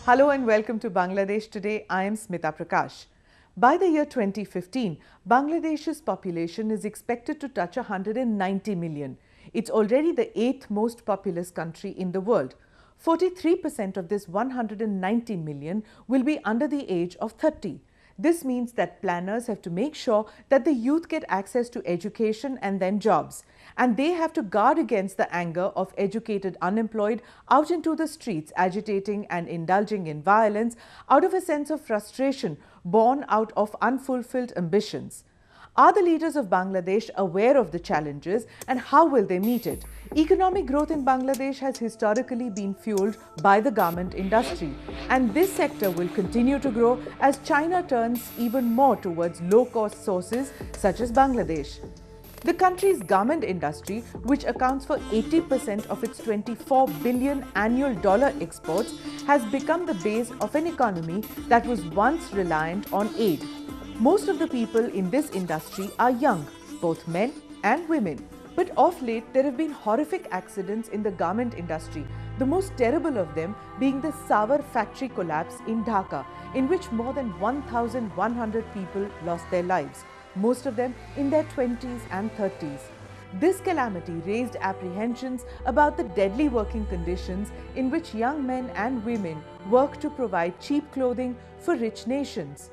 Hello and welcome to Bangladesh Today. I am Smita Prakash. By the year 2015, Bangladesh's population is expected to touch 190 million. It's already the 8th most populous country in the world. 43% of this 190 million will be under the age of 30. This means that planners have to make sure that the youth get access to education and then jobs. And they have to guard against the anger of educated unemployed out into the streets agitating and indulging in violence out of a sense of frustration born out of unfulfilled ambitions. Are the leaders of Bangladesh aware of the challenges and how will they meet it? Economic growth in Bangladesh has historically been fueled by the garment industry, and this sector will continue to grow as China turns even more towards low-cost sources such as Bangladesh. The country's garment industry, which accounts for 80% of its $24 billion annual exports, has become the base of an economy that was once reliant on aid. Most of the people in this industry are young, both men and women. But of late, there have been horrific accidents in the garment industry, the most terrible of them being the Sawar factory collapse in Dhaka, in which more than 1,100 people lost their lives, most of them in their 20s and 30s. This calamity raised apprehensions about the deadly working conditions in which young men and women work to provide cheap clothing for rich nations.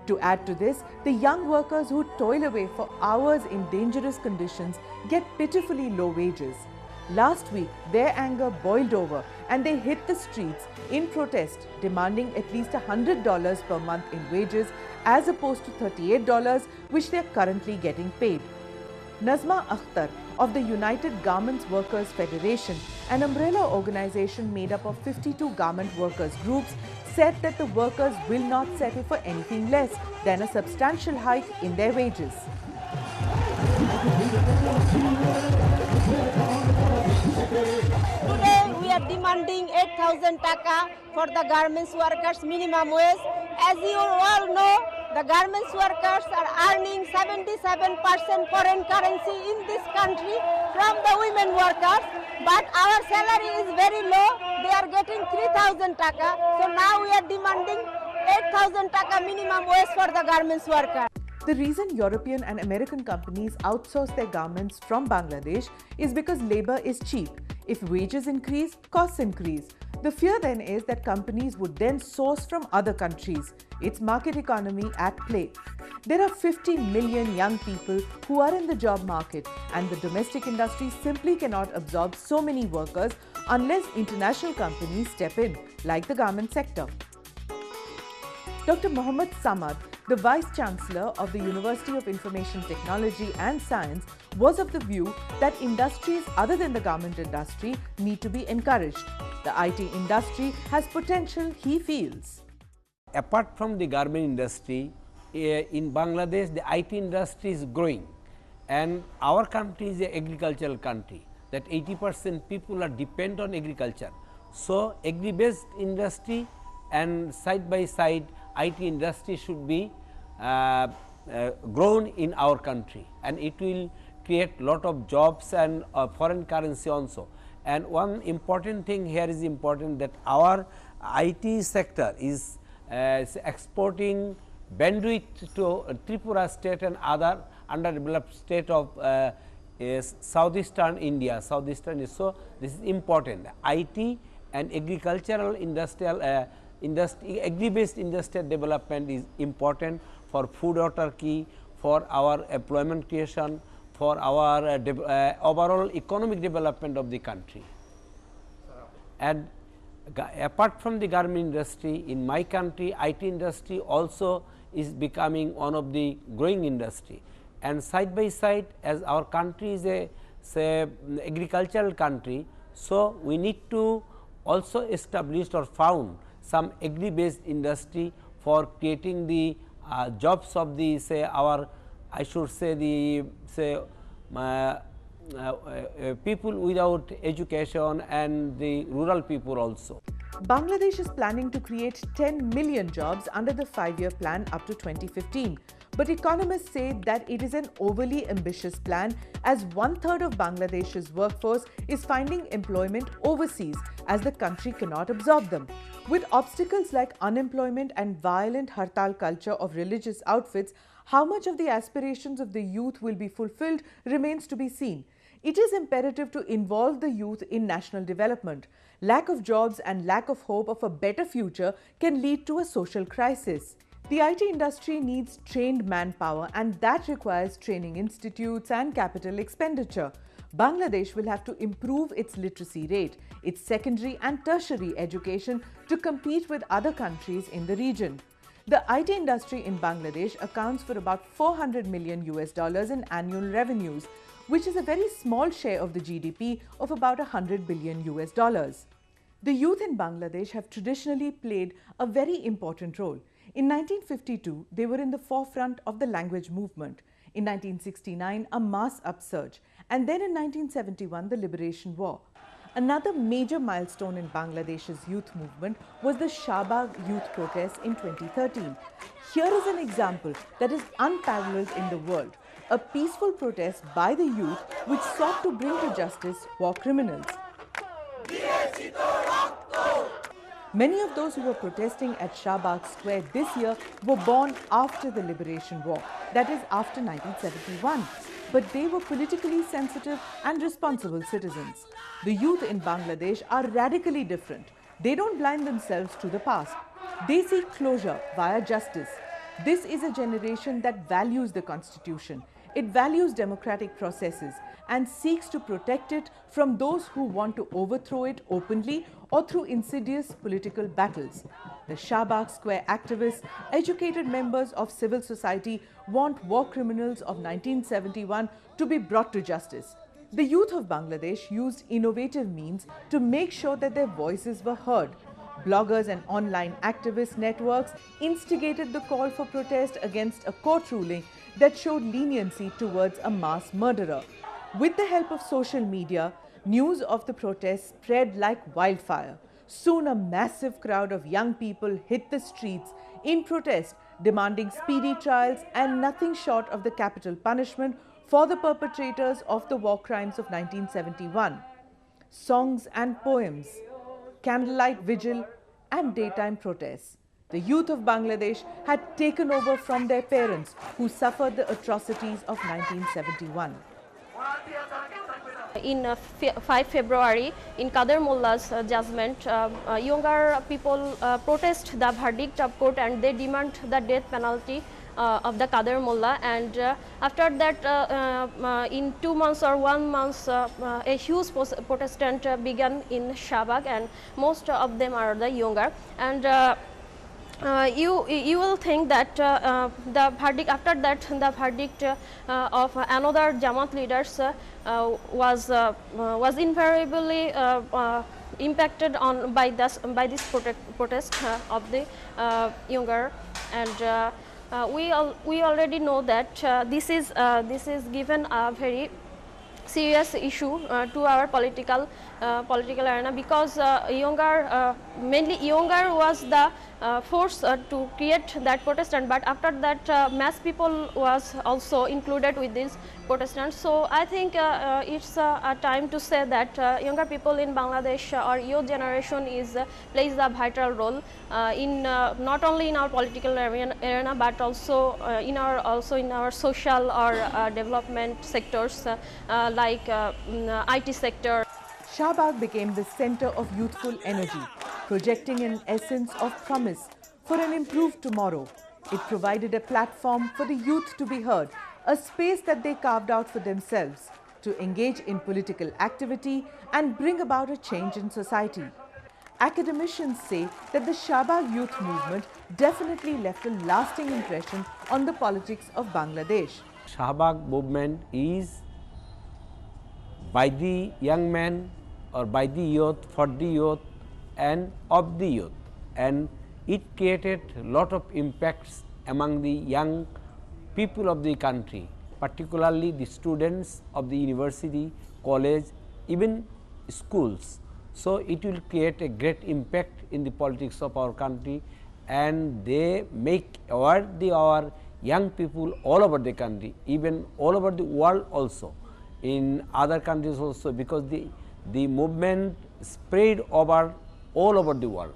To add to this, the young workers who toil away for hours in dangerous conditions get pitifully low wages. Last week, their anger boiled over and they hit the streets in protest, demanding at least $100 per month in wages as opposed to $38, which they are currently getting paid. Nazma Akhtar of the United Garments Workers Federation, an umbrella organization made up of 52 garment workers groups, said that the workers will not settle for anything less than a substantial hike in their wages. Today we are demanding 8,000 taka for the garments workers minimum wage. As you all know, the garments workers are earning 77% foreign currency in this country from the women workers, but our salary is very low. They are getting 3,000 taka. So now we are demanding 8,000 taka minimum wage for the garments workers. The reason European and American companies outsource their garments from Bangladesh is because labor is cheap. If wages increase, costs increase. The fear then is that companies would then source from other countries. It's market economy at play. There are 50 million young people who are in the job market, and the domestic industry simply cannot absorb so many workers unless international companies step in, like the garment sector. Dr. Mohammad Samad, the Vice-Chancellor of the University of Information Technology and Science, was of the view that industries other than the garment industry need to be encouraged. The IT industry has potential, he feels. Apart from the garment industry, in Bangladesh, the IT industry is growing, and our country is an agricultural country, that 80% people are dependent on agriculture. So, agri-based industry and side by side IT industry should be grown in our country, and it will create lot of jobs and foreign currency also. And one important thing here is important that our IT sector is exporting bandwidth to Tripura state and other underdeveloped state of southeastern India, southeastern. So, this is important. IT and agricultural industrial agri-based industrial development is important for food autarky, for our employment creation, for our overall economic development of the country. And apart from the garment industry, in my country, IT industry also is becoming one of the growing industry. And side by side, as our country is a agricultural country, so we need to also establish or found some agri-based industry for creating the jobs of the I should say the people without education and the rural people also. Bangladesh is planning to create 10 million jobs under the 5-year plan up to 2015. but economists say that it is an overly ambitious plan, as 1/3 of Bangladesh's workforce is finding employment overseas as the country cannot absorb them. With obstacles like unemployment and violent hartal culture of religious outfits, how much of the aspirations of the youth will be fulfilled remains to be seen. It is imperative to involve the youth in national development. Lack of jobs and lack of hope of a better future can lead to a social crisis. The IT industry needs trained manpower, and that requires training institutes and capital expenditure. Bangladesh will have to improve its literacy rate, its secondary and tertiary education to compete with other countries in the region. The IT industry in Bangladesh accounts for about $400 million in annual revenues, which is a very small share of the GDP of about $100 billion. The youth in Bangladesh have traditionally played a very important role. In 1952, they were in the forefront of the language movement. In 1969, a mass upsurge, and then in 1971, the Liberation War. Another major milestone in Bangladesh's youth movement was the Shahbag youth protest in 2013. Here is an example that is unparalleled in the world, a peaceful protest by the youth which sought to bring to justice war criminals. Many of those who were protesting at Shahbag Square this year were born after the Liberation War, that is after 1971. But they were politically sensitive and responsible citizens. The youth in Bangladesh are radically different. They don't blind themselves to the past. They seek closure via justice. This is a generation that values the constitution. It values democratic processes and seeks to protect it from those who want to overthrow it openly or through insidious political battles. The Shahbag Square activists, educated members of civil society, want war criminals of 1971 to be brought to justice. The youth of Bangladesh used innovative means to make sure that their voices were heard. Bloggers and online activist networks instigated the call for protest against a court ruling that showed leniency towards a mass murderer. With the help of social media, news of the protest spread like wildfire. Soon a massive crowd of young people hit the streets in protest, demanding speedy trials and nothing short of the capital punishment for the perpetrators of the war crimes of 1971. Songs and poems, candlelight vigil and daytime protests. The youth of Bangladesh had taken over from their parents who suffered the atrocities of 1971. In 5 February, in Kader Molla's judgment, younger people protest the verdict of court and they demand the death penalty of the Kader Mullah, and after that in 2 months or 1 month a huge protestant began in Shahbag, and most of them are the younger, and you will think that the verdict, after that the verdict of another Jamaat leaders was invariably impacted on by this protest of the younger, and we already know that this is given a very serious issue to our political arena, because mainly younger was the force to create that protestant, but after that mass people was also included with these protestants. So I think it's a time to say that younger people in Bangladesh or youth generation plays a vital role in not only in our political arena but also in our social or development sectors like IT sector. Shahbag became the center of youthful energy, projecting an essence of promise for an improved tomorrow. It provided a platform for the youth to be heard, a space that they carved out for themselves to engage in political activity and bring about a change in society. Academicians say that the Shahbag youth movement definitely left a lasting impression on the politics of Bangladesh. Shahbag movement is by the young man or by the youth, for the youth and of the youth, and it created a lot of impacts among the young people of the country, particularly the students of the university, college, even schools. So, it will create a great impact in the politics of our country, and they make aware our young people all over the country, even all over the world also, in other countries also, because the movement spread over all over the world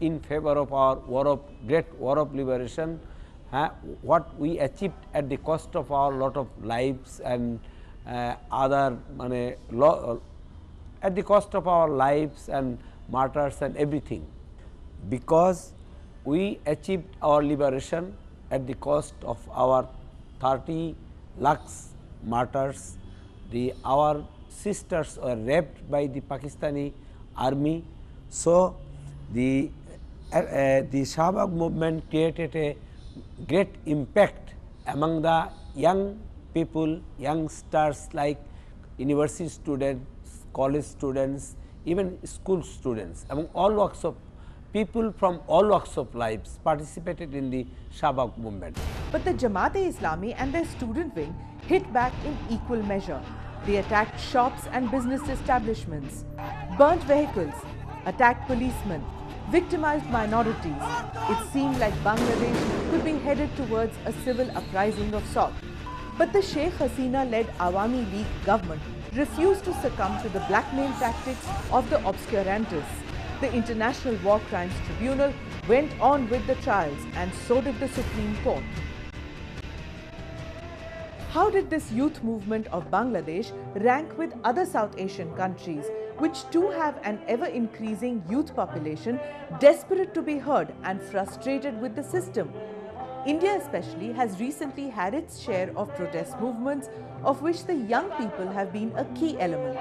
in favor of our great war of liberation, what we achieved at the cost of our lot of lives and other at the cost of our lives and martyrs and everything, because we achieved our liberation at the cost of our 30 lakhs martyrs. Our sisters were raped by the Pakistani army. So, the Shahbag movement created a great impact among the young people, youngsters like university students, college students, even school students, among all walks of people from all walks of lives participated in the Shahbag movement. But the Jamaat-e-Islami and their student wing hit back in equal measure. They attacked shops and business establishments, burnt vehicles, attacked policemen, victimized minorities. It seemed like Bangladesh could be headed towards a civil uprising of sorts. But the Sheikh Hasina-led Awami League government refused to succumb to the blackmail tactics of the obscurantists. The International War Crimes Tribunal went on with the trials, and so did the Supreme Court. How did this youth movement of Bangladesh rank with other South Asian countries, which too have an ever-increasing youth population desperate to be heard and frustrated with the system? India especially has recently had its share of protest movements, of which the young people have been a key element.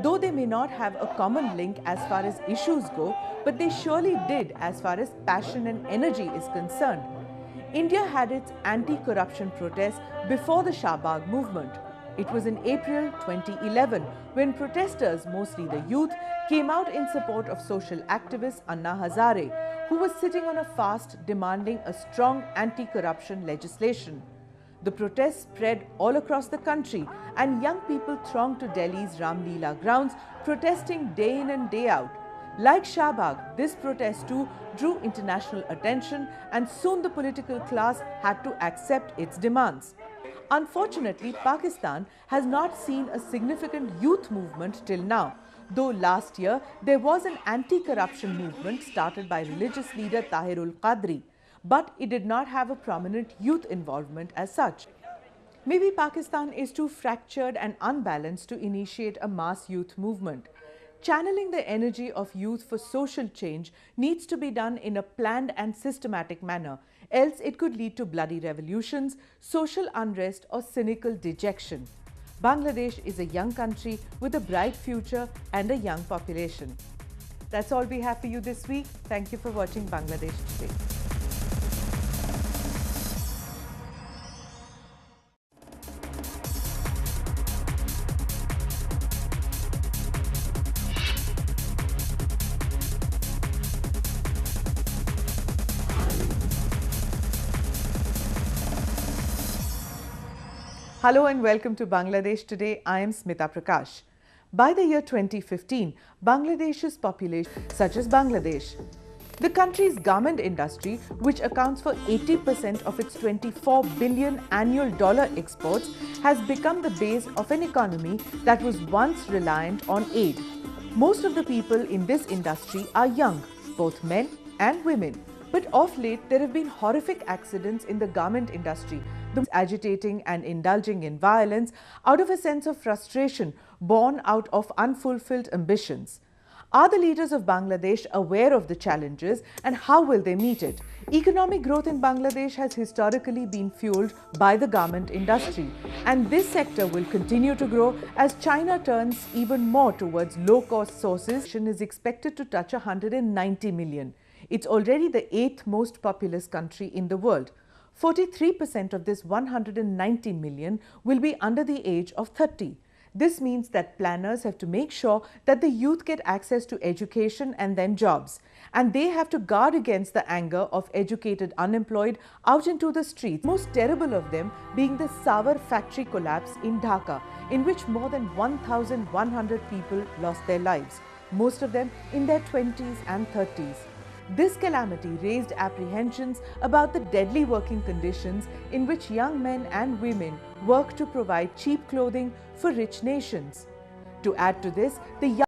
Though they may not have a common link as far as issues go, but they surely did as far as passion and energy is concerned. India had its anti-corruption protests before the Shahbag movement. It was in April 2011 when protesters, mostly the youth, came out in support of social activist Anna Hazare, who was sitting on a fast demanding a strong anti-corruption legislation. The protests spread all across the country, and young people thronged to Delhi's Ram Leela grounds, protesting day in and day out. Like Shahbag, this protest too drew international attention, and soon the political class had to accept its demands. Unfortunately, Pakistan has not seen a significant youth movement till now, though last year there was an anti-corruption movement started by religious leader Tahirul Qadri, but it did not have a prominent youth involvement as such. Maybe Pakistan is too fractured and unbalanced to initiate a mass youth movement. Channeling the energy of youth for social change needs to be done in a planned and systematic manner, else it could lead to bloody revolutions, social unrest or cynical dejection. Bangladesh is a young country with a bright future and a young population. That's all we have for you this week. Thank you for watching Bangladesh Today. Hello and welcome to Bangladesh Today. I am Smita Prakash. By the year 2015, Bangladesh's population, such as Bangladesh, the country's garment industry, which accounts for 80% of its $24 billion annual exports, has become the base of an economy that was once reliant on aid. Most of the people in this industry are young, both men and women. But of late, there have been horrific accidents in the garment industry, agitating and indulging in violence out of a sense of frustration born out of unfulfilled ambitions. Are the leaders of Bangladesh aware of the challenges, and how will they meet it? Economic growth in Bangladesh has historically been fueled by the garment industry, and this sector will continue to grow as China turns even more towards low-cost sources. It is expected to touch 190 million. It's already the 8th most populous country in the world. 43% of this 190 million will be under the age of 30. This means that planners have to make sure that the youth get access to education and then jobs. And they have to guard against the anger of educated unemployed out into the streets. Most terrible of them being the Savar factory collapse in Dhaka, in which more than 1,100 people lost their lives, most of them in their 20s and 30s. This calamity raised apprehensions about the deadly working conditions in which young men and women work to provide cheap clothing for rich nations. To add to this, the